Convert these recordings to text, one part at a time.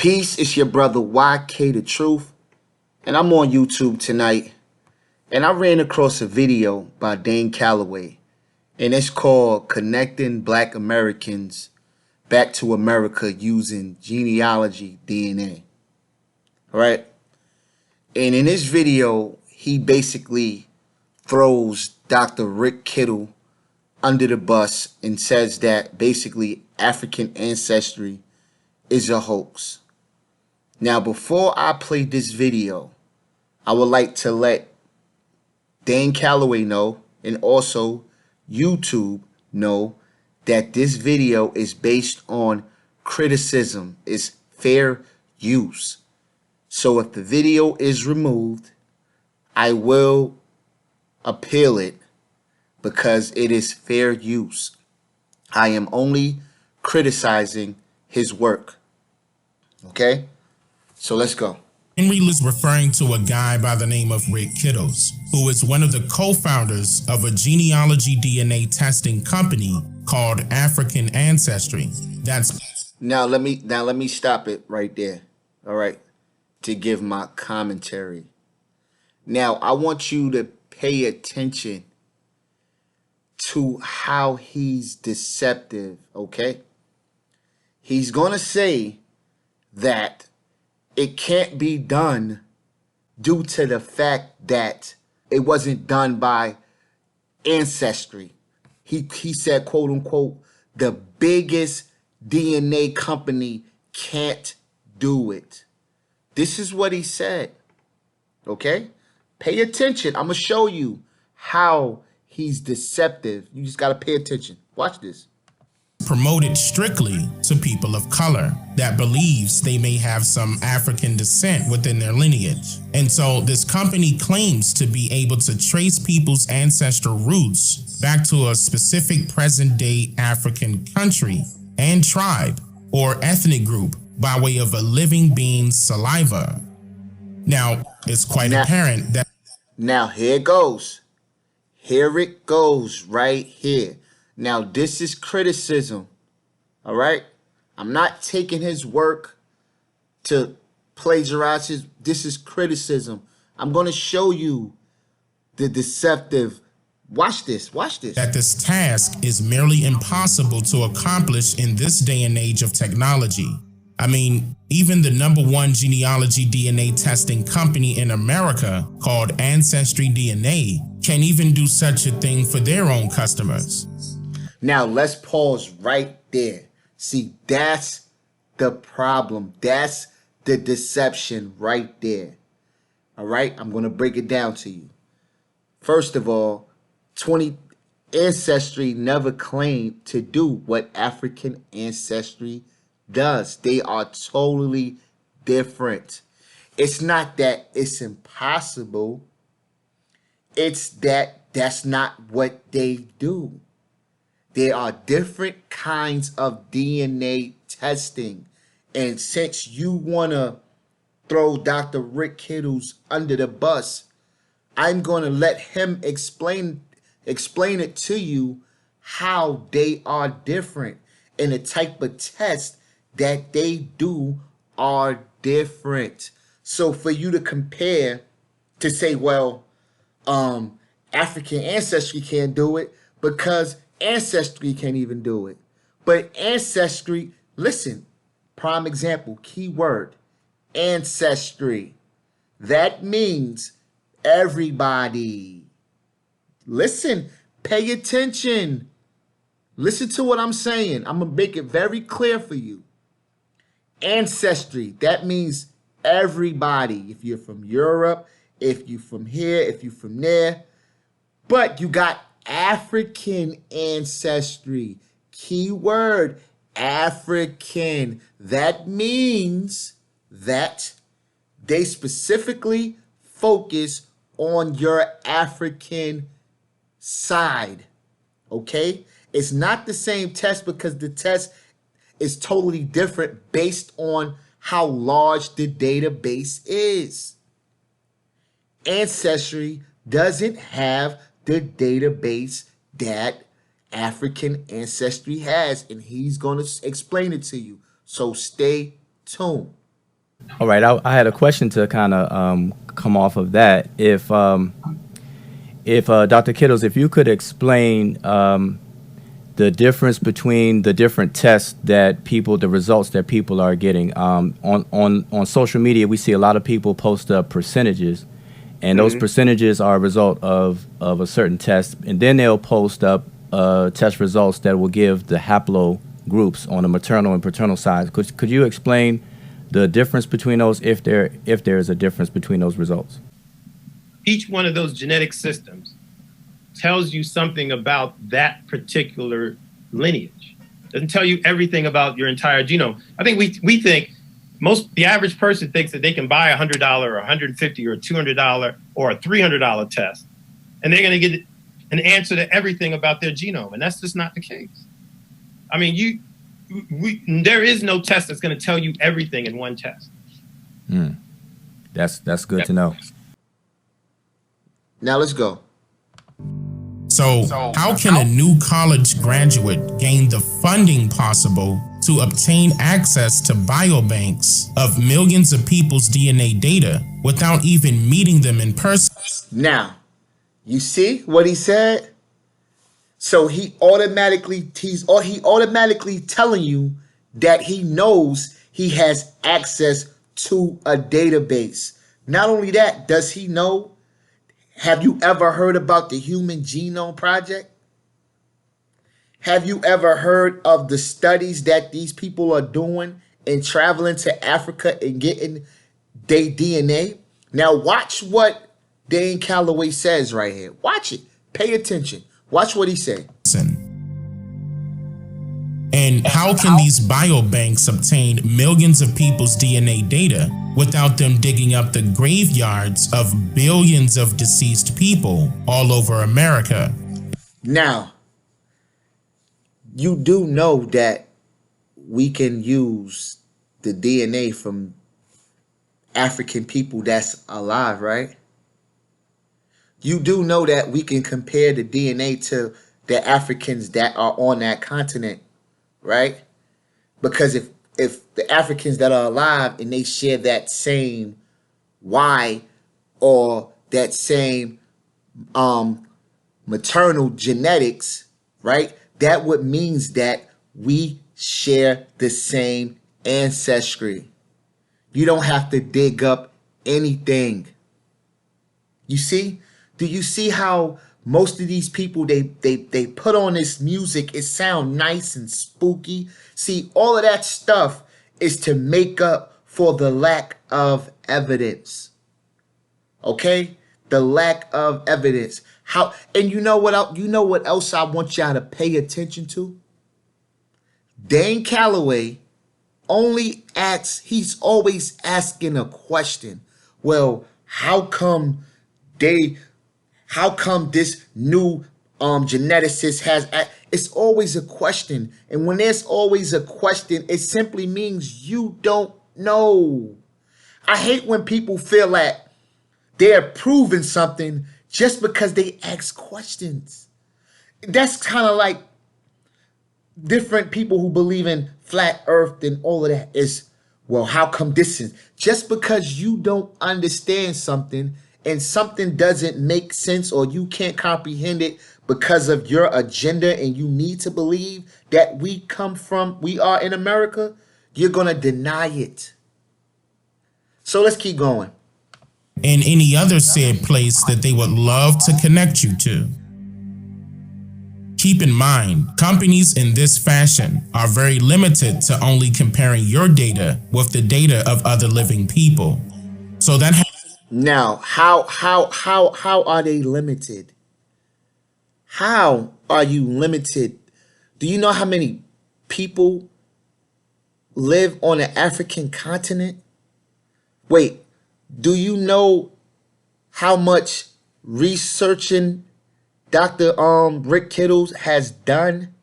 Peace, it's your brother YK The Truth, and I'm on YouTube tonight, and I ran across a video by Dane Calloway, and it's called Connecting Black Americans Back to America Using Genealogy DNA. All right? And in this video, he basically throws Dr. Rick Kittle under the bus and says that basically African ancestry is a hoax. Now, before I play this video, I would like to let Dane Calloway know and also YouTube know that this video is based on criticism, it's fair use. So if the video is removed, I will appeal it because it is fair use. I am only criticizing his work. Okay? So let's go. Henry is referring to a guy by the name of Rick Kittles, who is one of the co-founders of a genealogy DNA testing company called African Ancestry. Now let me stop it right there. All right, to give my commentary. Now I want you to pay attention to how he's deceptive, okay? He's gonna say that it can't be done due to the fact that it wasn't done by Ancestry. He said, quote unquote, the biggest DNA company can't do it. This is what he said, okay? Pay attention. I'm going to show you how he's deceptive. You just got to pay attention. Watch this. Promoted strictly to people of color that believes they may have some African descent within their lineage. And so this company claims to be able to trace people's ancestral roots back to a specific present day African country and tribe or ethnic group by way of a living being's saliva. Now, it's quite apparent that... Now, here it goes. Here it goes right here. Now, this is criticism, all right? I'm not taking his work to plagiarize his. This is criticism. I'm going to show you the deceptive. Watch this. Watch this. That this task is merely impossible to accomplish in this day and age of technology. I mean, even the #1 genealogy DNA testing company in America called Ancestry DNA can't even do such a thing for their own customers. Now, let's pause right there. See, that's the problem. That's the deception right there. All right? I'm going to break it down to you. First of all, Ancestry never claimed to do what African Ancestry does. They are totally different. It's not that it's impossible. It's that that's not what they do. There are different kinds of DNA testing. And since you want to throw Dr. Rick Kittles under the bus, I'm going to let him explain it to you how they are different. And the type of test that they do are different. So for you to compare, to say, well, African Ancestry can't do it because Ancestry can't even do it. But Ancestry, listen, prime example, keyword, Ancestry. That means everybody. Listen, pay attention. Listen to what I'm saying. I'm going to make it very clear for you. Ancestry, that means everybody. If you're from Europe, if you're from here, if you're from there. But you got African Ancestry, keyword African. That means that they specifically focus on your African side, okay? It's not the same test because the test is totally different based on how large the database is. Ancestry doesn't have the database that African Ancestry has, and he's going to explain it to you. So stay tuned. All right, I had a question to kind of come off of that. If Dr. Kittles, if you could explain the difference between the different tests that people, the results that people are getting on social media, we see a lot of people post up percentages, and those Hmm. percentages are a result of a certain test, and then they'll post up test results that will give the haplo groups on the maternal and paternal side. Could you explain the difference between those, if there is a difference between those results? Each one of those genetic systems tells you something about that particular lineage. Doesn't tell you everything about your entire genome. I think we think the average person thinks that they can buy $100 or $150 or $200 or a $300 test, and they're going to get an answer to everything about their genome, and that's just not the case. I mean, there is no test that's going to tell you everything in one test. That's good to know. Now let's go. So, how can a new college graduate gain the funding possible to obtain access to biobanks of millions of people's DNA data without even meeting them in person? Now, you see what he said? So he automatically telling you that he knows he has access to a database. Not only that, does he know? Have you ever heard about the Human Genome Project? Have you ever heard of the studies that these people are doing and traveling to Africa and getting their DNA? Now watch what Dane Calloway says right here. Watch it. Pay attention. Watch what he said. And how can these biobanks obtain millions of people's DNA data without them digging up the graveyards of billions of deceased people all over America? Now, you do know that we can use the DNA from African people that's alive, right? You do know that we can compare the DNA to the Africans that are on that continent, right? Because if the Africans that are alive and they share that same Y or that same maternal genetics, right? That would means that we share the same ancestry. You don't have to dig up anything. You see? Do you see how most of these people they put on this music, it sound nice and spooky? See, all of that stuff is to make up for the lack of evidence. Okay? The lack of evidence. How, and you know what else I want y'all to pay attention to? Dane Calloway he's always asking a question. Well, how come this new geneticist has it's always a question. And when there's always a question, it simply means you don't know. I hate when people feel like they're proving something just because they ask questions. That's kind of like different people who believe in flat earth and all of that is, well, how come this is? Just because you don't understand something and something doesn't make sense or you can't comprehend it because of your agenda and you need to believe that we are in America, you're going to deny it. So let's keep going. And any other said place that they would love to connect you to. Keep in mind, companies in this fashion are very limited to only comparing your data with the data of other living people. So that Now, how are they limited? How are you limited? Do you know how many people live on the African continent? Wait, do you know how much researching Dr. Rick Kittles has done?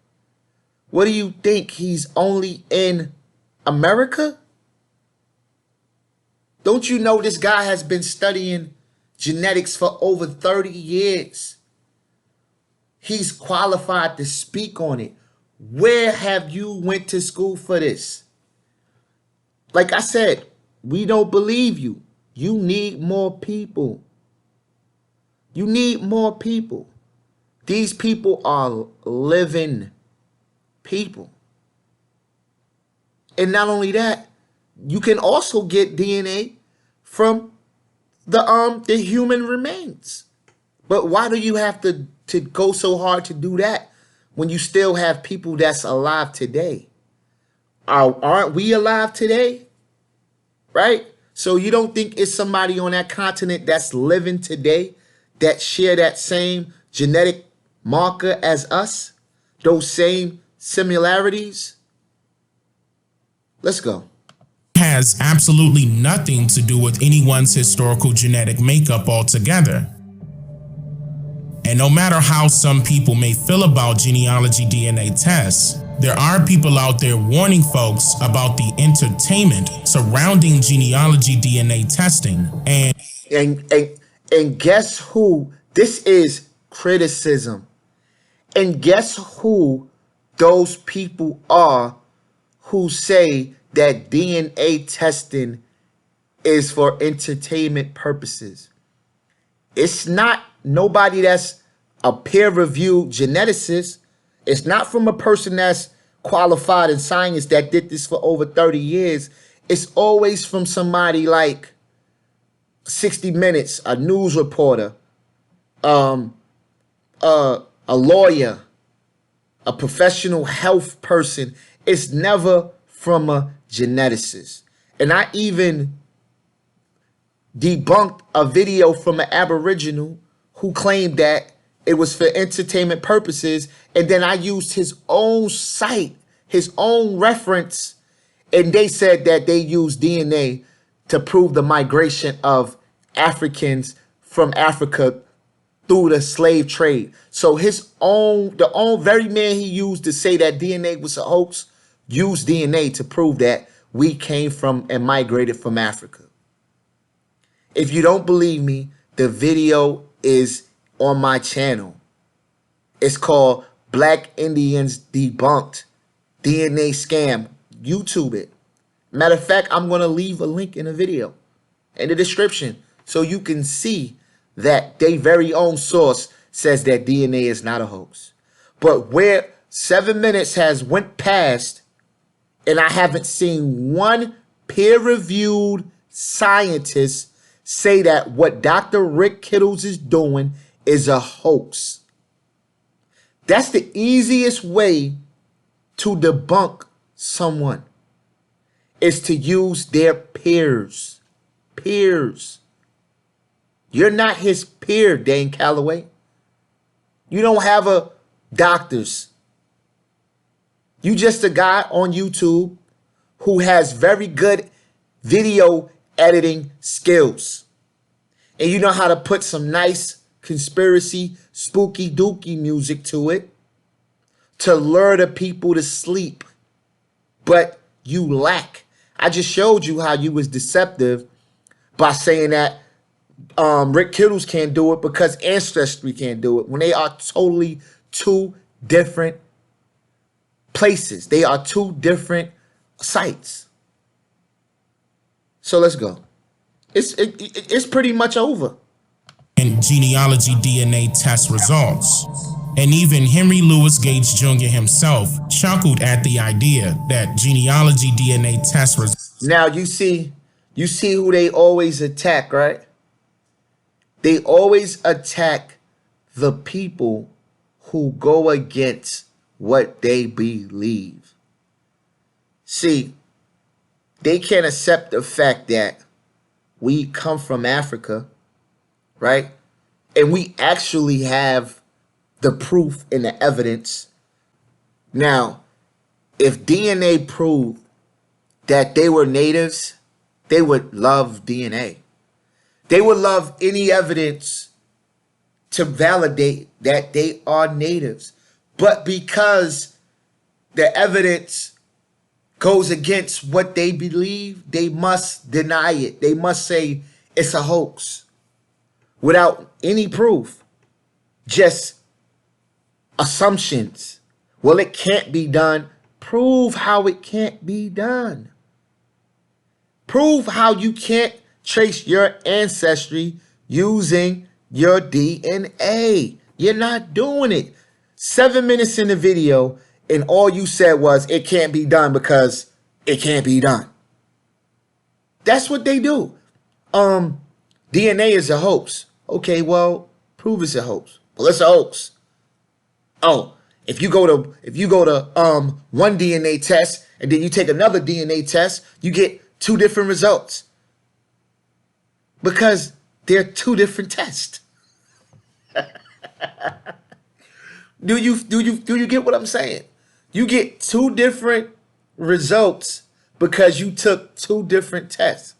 What do you think? He's only in America? Don't you know this guy has been studying genetics for over 30 years? He's qualified to speak on it. Where have you went to school for this? Like I said, We don't believe you. You need more people. You need more people. These people are living people. And not only that, you can also get DNA from the human remains. But why do you have to go so hard to do that when you still have people that's alive today? Aren't we alive today? Right? So you don't think it's somebody on that continent that's living today that share that same genetic marker as us? Those same similarities? Let's go. Has absolutely nothing to do with anyone's historical genetic makeup altogether. And no matter how some people may feel about genealogy DNA tests, there are people out there warning folks about the entertainment surrounding genealogy DNA testing. And guess who? This is criticism. And guess who those people are who say that DNA testing is for entertainment purposes? It's not nobody that's a peer-reviewed geneticist. It's not from a person that's qualified in science that did this for over 30 years. It's always from somebody like 60 Minutes, a news reporter, a lawyer, a professional health person. It's never from a geneticist. And I even debunked a video from an Aboriginal who claimed that it was for entertainment purposes. And then I used his own site, his own reference, and they said that they used DNA to prove the migration of Africans from Africa through the slave trade. So the very man he used to say that DNA was a hoax, used DNA to prove that we came from and migrated from Africa. If you don't believe me, the video is on my channel. It's called Black Indians Debunked DNA Scam. YouTube it. Matter of fact, I'm going to leave a link in the video in the description so you can see that their very own source says that DNA is not a hoax. But where 7 minutes has went past and I haven't seen one peer-reviewed scientist say that what Dr. Rick Kittles is doing is a hoax. That's the easiest way to debunk someone, is to use their peers. Peers. You're not his peer, Dane Calloway. You don't have a doctor's. You just a guy on YouTube who has very good video editing skills. And you know how to put some nice conspiracy, spooky dooky music to it to lure the people to sleep. But you lack. I just showed you how you was deceptive by saying that Rick Kittles can't do it because Ancestry can't do it, when they are totally two different places. They are two different sites. So let's go. It's pretty much over. And genealogy DNA test results. And even Henry Louis Gates Jr. himself chuckled at the idea that genealogy DNA test results. Now you see who they always attack, right? They always attack the people who go against what they believe. See, they can't accept the fact that we come from Africa, right? And we actually have the proof and the evidence. Now, if DNA proved that they were natives, they would love DNA. They would love any evidence to validate that they are natives. But because the evidence goes against what they believe, they must deny it. They must say it's a hoax without any proof, just assumptions. Well, it can't be done. Prove how it can't be done. Prove how you can't trace your ancestry using your DNA. You're not doing it. 7 minutes in the video, and all you said was it can't be done because it can't be done. That's what they do. DNA is a hoax. Okay, well, prove it's a hoax. Well, it's a hoax. Oh, if you go to one DNA test and then you take another DNA test, you get 2 different results. Because they're 2 different tests. Do you get what I'm saying? You get 2 different results because you took 2 different tests.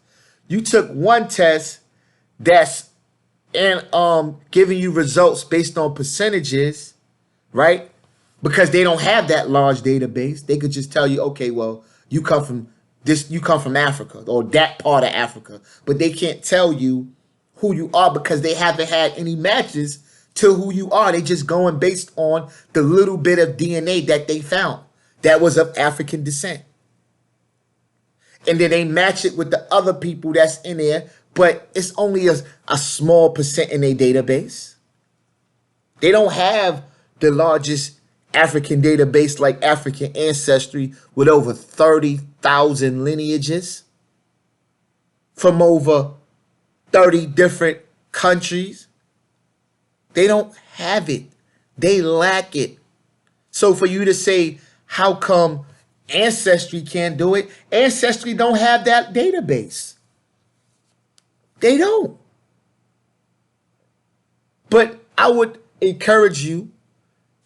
You took one test that's giving you results based on percentages, right? Because they don't have that large database. They could just tell you, okay, well, you come from Africa or that part of Africa, but they can't tell you who you are because they haven't had any matches to who you are. They just going based on the little bit of DNA that they found that was of African descent. And then they match it with the other people that's in there, but it's only a small percent in their database. They don't have the largest African database like African Ancestry with over 30,000 lineages from over 30 different countries. They don't have it. They lack it. So for you to say, how come Ancestry can't do it? Ancestry don't have that database. They don't. But I would encourage you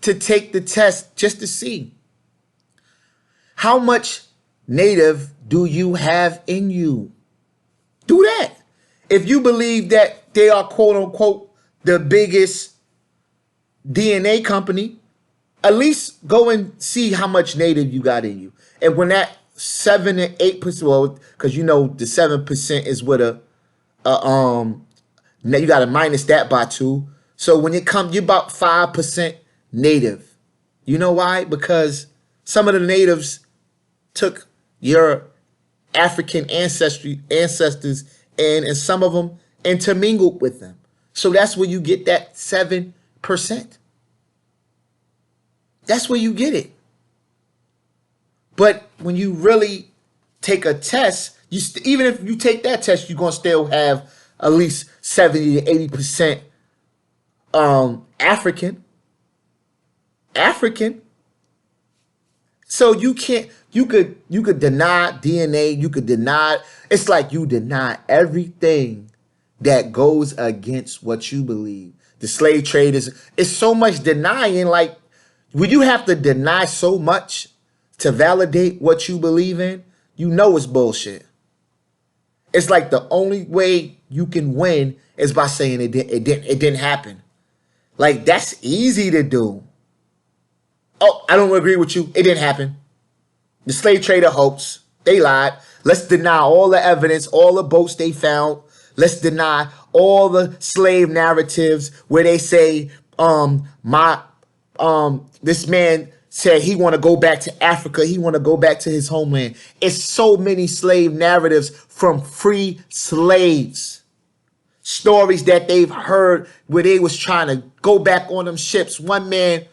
to take the test just to see how much native do you have in you. Do that. If you believe that they are quote unquote the biggest DNA company, at least go and see how much native you got in you. And when that 7 and 8%, well, because you know the 7% is with a now you got to minus that by 2. So when it comes, you're about 5% native. You know why? Because some of the natives took your African ancestors and some of them intermingled with them. So that's where you get that 7%. That's where you get it. But when you really take a test, even if you take that test, you're going to still have at least 70 to 80% African. So you could deny DNA, you could deny, it's like you deny everything that goes against what you believe. The slave trade it's so much denying. Like, when you have to deny so much to validate what you believe in, you know it's bullshit. It's like the only way you can win is by saying it didn't happen. Like, that's easy to do. Oh, I don't agree with you. It didn't happen. The slave trader hoax. They lied. Let's deny all the evidence, all the boats they found. Let's deny all the slave narratives where they say, this man said he want to go back to Africa. He want to go back to his homeland. It's so many slave narratives from free slaves. Stories that they've heard where they was trying to go back on them ships. One man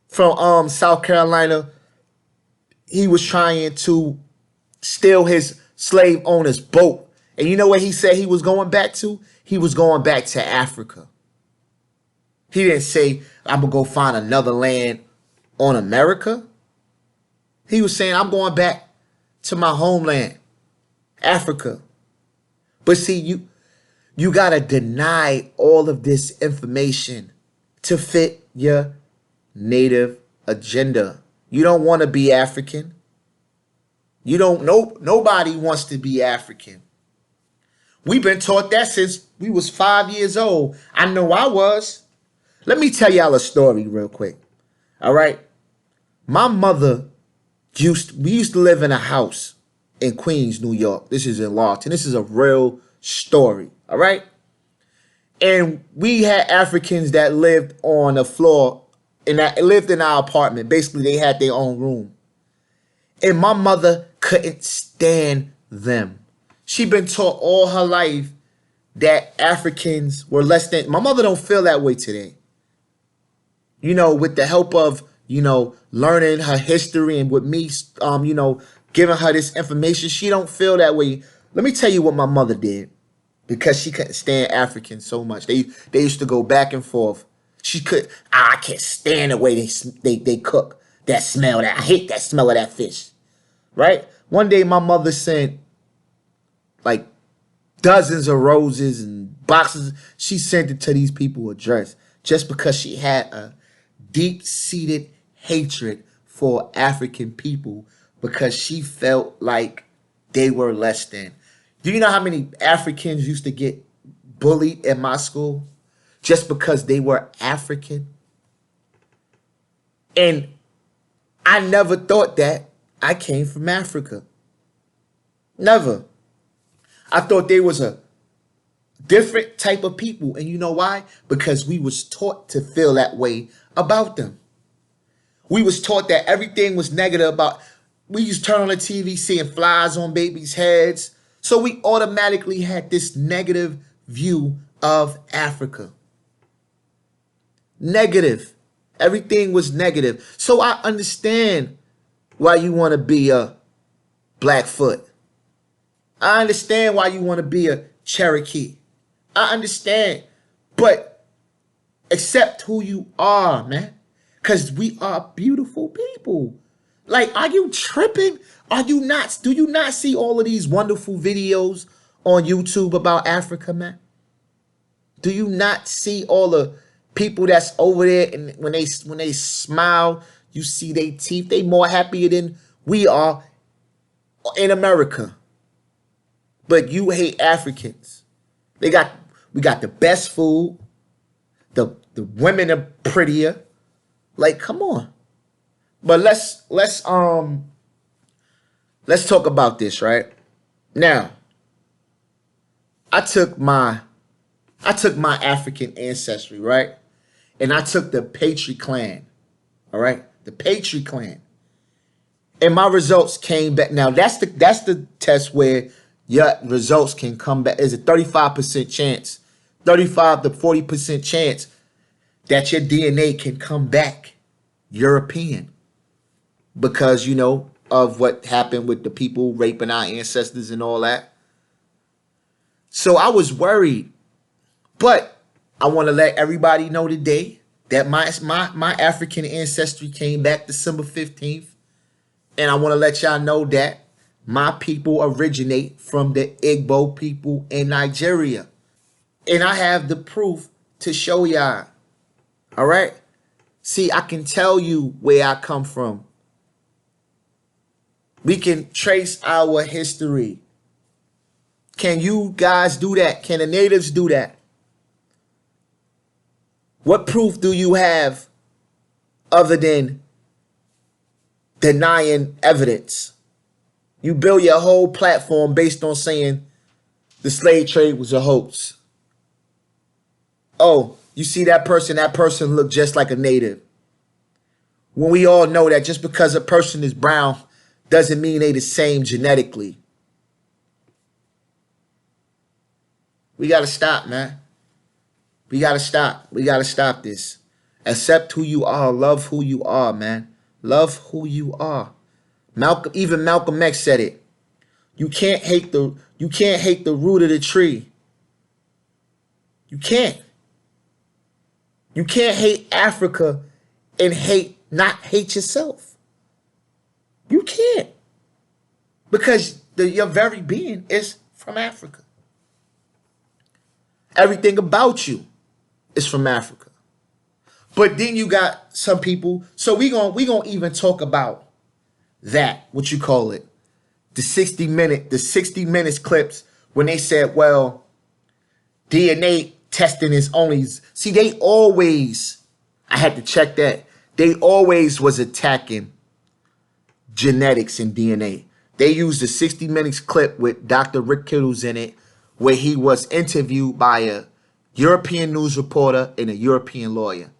from South Carolina, he was trying to steal his slave owner's boat. And you know what he said he was going back to? He was going back to Africa. He didn't say, I'm going to go find another land on America. He was saying, I'm going back to my homeland, Africa. But see, you got to deny all of this information to fit your native agenda. You don't want to be African. Nobody wants to be African. We've been taught that since we was 5 years old. I know I was. Let me tell y'all a story real quick. All right. My mother we used to live in a house in Queens, New York. This is in Lawton. This is a real story. All right. And we had Africans that lived on the floor and that lived in our apartment. Basically, they had their own room. And my mother couldn't stand them. She been taught all her life that Africans were less than. My mother don't feel that way today. You know, with the help of, you know, learning her history and with me, you know, giving her this information, she don't feel that way. Let me tell you what my mother did, because she couldn't stand Africans so much. They used to go back and forth. She could, I can't stand the way they cook. That smell, that I hate that smell of that fish. Right? One day my mother sent like dozens of roses and boxes. She sent it to these people addressed just because she had a deep-seated hatred for African people, because she felt like they were less than. Do you know how many Africans used to get bullied in my school just because they were African? And I never thought that I came from Africa. Never. I thought they was a different type of people. And you know why? Because we was taught to feel that way about them. We was taught that everything was negative about. We used to turn on the TV seeing flies on babies' heads. So we automatically had this negative view of Africa. Negative. Everything was negative. So I understand why you want to be a Blackfoot. I understand why you want to be a Cherokee. I understand. But accept who you are, man. Because we are beautiful people. Like, are you tripping? Are you not? Do you not see all of these wonderful videos on YouTube about Africa, man? Do you not see all the people that's over there, and when they smile, you see their teeth? They more happier than we are in America. But you hate Africans. We got the best food. The women are prettier. Like, come on. But let's talk about this, right? Now, I took my African ancestry, right? And I took the Patriot clan, all right? The Patriot clan. And my results came back. Now, that's the test where your results can come back. There's a 35% chance, 35 to 40% chance that your DNA can come back European, because, you know, of what happened with the people raping our ancestors and all that. So I was worried, but I want to let everybody know today that my African ancestry came back December 15th. And I want to let y'all know that my people originate from the Igbo people in Nigeria. And I have the proof to show y'all. All right? See, I can tell you where I come from. We can trace our history. Can you guys do that? Can the natives do that? What proof do you have other than denying evidence? You build your whole platform based on saying the slave trade was a hoax. Oh, you see that person looked just like a native. When we all know that just because a person is brown doesn't mean they the same genetically. We got to stop, man. We got to stop. We got to stop this. Accept who you are. Love who you are, man. Love who you are. Even Malcolm X said it. You can't hate the root of the tree. You can't. You can't hate Africa and not hate yourself. You can't. Because your very being is from Africa. Everything about you is from Africa. But then you got some people. So we gonna even talk about that, what you call it, the 60 minutes clips when they said, well, DNA testing is only, see, they always, I had to check that, they always was attacking genetics and DNA. They used a 60 minutes clip with Dr. Rick Kittles in it, where he was interviewed by a European news reporter and a European lawyer.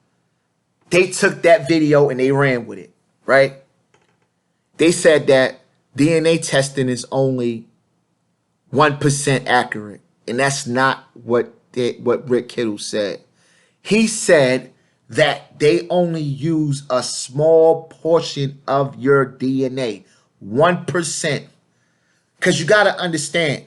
They took that video and they ran with it, right? They said that DNA testing is only 1% accurate. And that's not what Rick Kittle said. He said that they only use a small portion of your DNA, 1%. Because you got to understand,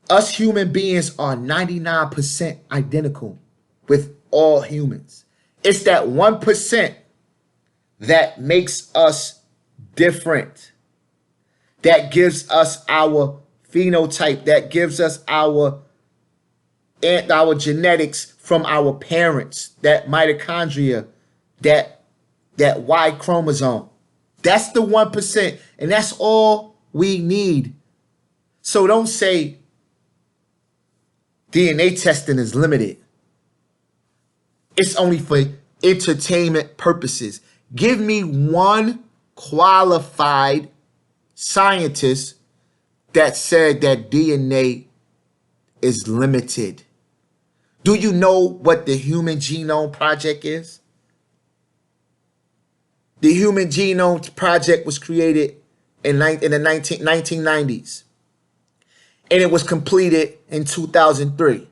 us human beings are 99% identical with all humans. It's that 1% that makes us different, that gives us our phenotype, that gives us our genetics from our parents, that mitochondria, that Y chromosome. That's the 1%, and that's all we need. So don't say DNA testing is limited. It's only for entertainment purposes. Give me one qualified scientist that said that DNA is limited. Do you know what the Human Genome Project is? The Human Genome Project was created in the 1990s. And it was completed in 2003.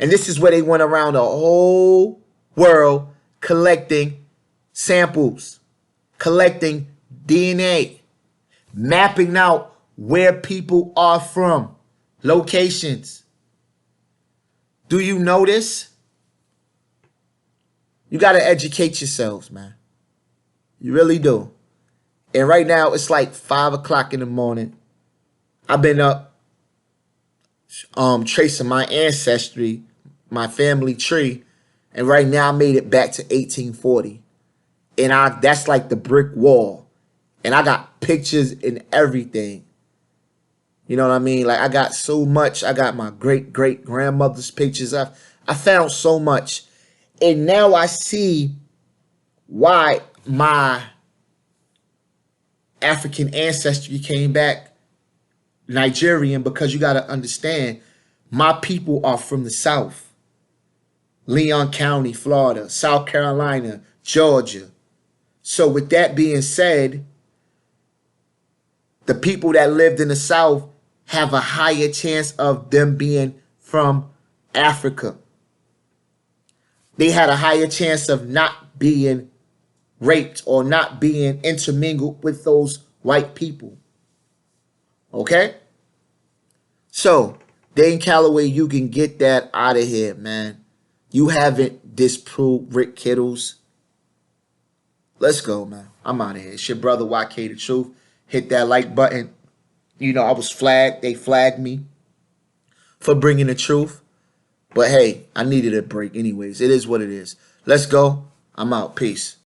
And this is where they went around the whole world collecting samples, collecting DNA, mapping out where people are from, locations. Do you know this? You got to educate yourselves, man. You really do. And right now, it's like 5 o'clock in the morning. I've been up tracing my ancestry, my family tree, and right now I made it back to 1840. And that's like the brick wall. And I got pictures and everything. You know what I mean? Like, I got so much. I got my great-great-grandmother's pictures. I found so much. And now I see why my African ancestry came back Nigerian, because you got to understand, my people are from the South. Leon County, Florida, South Carolina, Georgia. So with that being said, the people that lived in the South have a higher chance of them being from Africa. They had a higher chance of not being raped or not being intermingled with those white people. Okay? So, Dane Calloway, you can get that out of here, man. You haven't disproved Rick Kittle's. Let's go, man. I'm out of here. It's your brother YK The Truth. Hit that like button. You know, I was flagged. They flagged me for bringing the truth. But hey, I needed a break anyways. It is what it is. Let's go. I'm out. Peace.